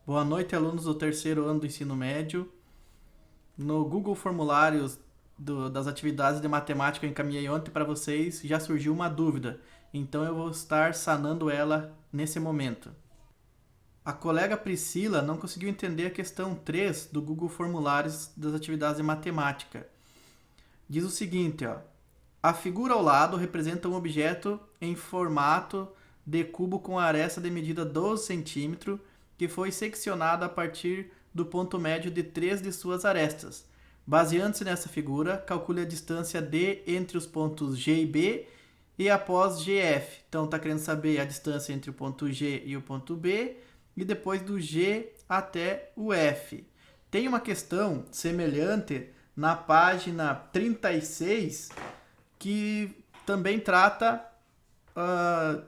Boa noite, alunos do terceiro ano do ensino médio. No Google Formulários das atividades de matemática que eu encaminhei ontem para vocês, já surgiu uma dúvida, então eu vou estar sanando ela nesse momento. A colega Priscila não conseguiu entender a questão 3 do Google Formulários das atividades de matemática. Diz o seguinte, ó: a figura ao lado representa um objeto em formato de cubo com aresta de medida 12 cm que foi seccionado a partir do ponto médio de 3 de suas arestas. Baseando-se nessa figura, calcule a distância D entre os pontos G e B e após GF. Então, está querendo saber a distância entre o ponto G e o ponto B e depois do G até o F. Tem uma questão semelhante na página 36 que também trata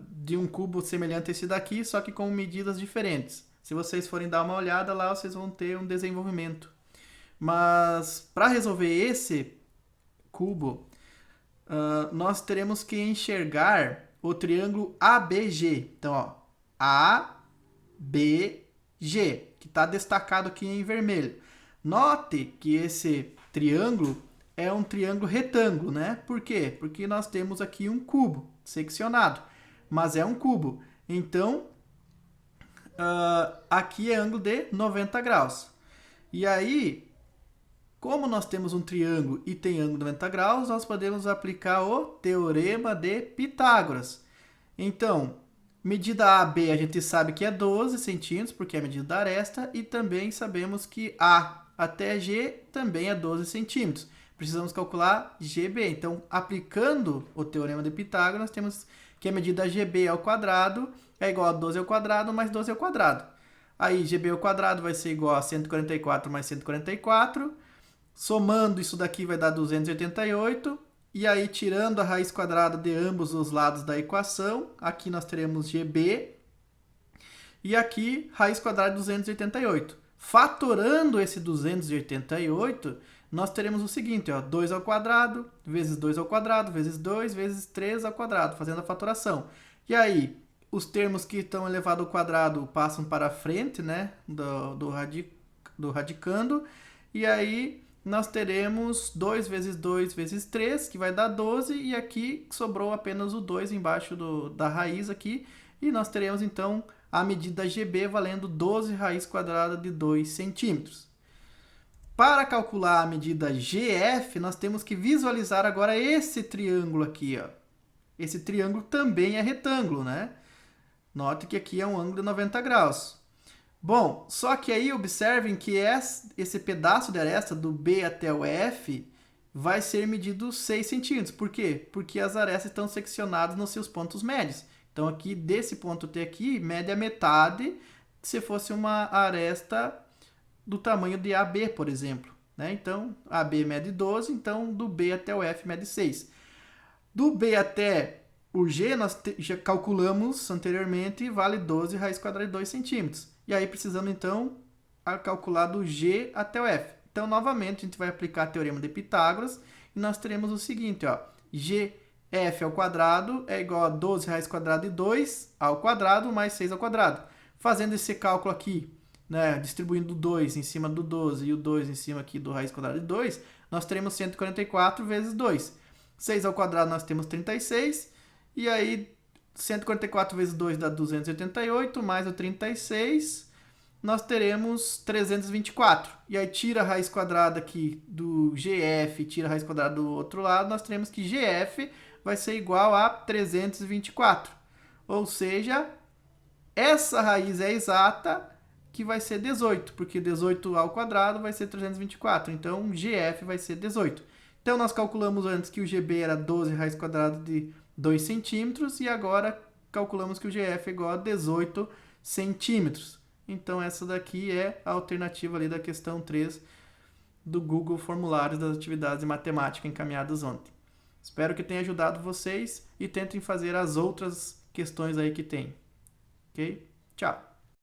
de um cubo semelhante a esse daqui, só que com medidas diferentes. Se vocês forem dar uma olhada lá, vocês vão ter um desenvolvimento. Mas para resolver esse cubo, nós teremos que enxergar o triângulo ABG. Então, ó, ABG, que está destacado aqui em vermelho. Note que esse triângulo é um triângulo retângulo, né? Por quê? Porque nós temos aqui um cubo seccionado, mas é um cubo. Então, aqui é ângulo de 90 graus. E aí, como nós temos um triângulo e tem ângulo de 90 graus, nós podemos aplicar o Teorema de Pitágoras. Então, medida AB a gente sabe que é 12 centímetros, porque é a medida da aresta, e também sabemos que A até G também é 12 centímetros. Precisamos calcular GB. Então, aplicando o Teorema de Pitágoras, nós temos que a medida GB ao quadrado é igual a 12 ao quadrado mais 12 ao quadrado. Aí, GB ao quadrado vai ser igual a 144 mais 144. Somando isso daqui vai dar 288. E aí, tirando a raiz quadrada de ambos os lados da equação, aqui nós teremos GB. E aqui, raiz quadrada de 288. Fatorando esse 288, nós teremos o seguinte, ó, 2 ao quadrado, vezes 2 ao quadrado, vezes 2, vezes 3 ao quadrado, fazendo a fatoração. E aí, os termos que estão elevados ao quadrado passam para a frente, né, do radicando, e aí nós teremos 2 vezes 2 vezes 3, que vai dar 12, e aqui sobrou apenas o 2 embaixo da raiz aqui, e nós teremos então a medida GB valendo 12 raiz quadrada de 2 centímetros. Para calcular a medida GF, nós temos que visualizar agora esse triângulo aqui, ó. Esse triângulo também é retângulo, né? Note que aqui é um ângulo de 90 graus. Bom, só que aí observem que esse pedaço de aresta do B até o F vai ser medido 6 centímetros. Por quê? Porque as arestas estão seccionadas nos seus pontos médios. Então, aqui, desse ponto até aqui, mede a metade se fosse uma aresta do tamanho de AB, por exemplo. Né? Então, AB mede 12, então do B até o F mede 6. Do B até o G, nós já calculamos anteriormente, vale 12 raiz quadrada de 2 centímetros. E aí precisamos, então, calcular do G até o F. Então, novamente, a gente vai aplicar o Teorema de Pitágoras e nós teremos o seguinte, ó, GF ao quadrado é igual a 12 raiz quadrada de 2 ao quadrado mais 6 ao quadrado. Fazendo esse cálculo aqui, né, distribuindo o 2 em cima do 12 e o 2 em cima aqui do raiz quadrada de 2, nós teremos 144 vezes 2. 6 ao quadrado nós temos 36, e aí 144 vezes 2 dá 288, mais o 36, nós teremos 324. E aí tira a raiz quadrada aqui do GF, tira a raiz quadrada do outro lado, nós teremos que GF vai ser igual a 324. Ou seja, essa raiz é exata, que vai ser 18, porque 18 ao quadrado vai ser 324. Então, GF vai ser 18. Então, nós calculamos antes que o GB era 12 raiz quadrada de 2 centímetros e agora calculamos que o GF é igual a 18 centímetros. Então, essa daqui é a alternativa ali da questão 3 do Google Formulários das Atividades de Matemática encaminhadas ontem. Espero que tenha ajudado vocês e tentem fazer as outras questões aí que tem. Ok? Tchau!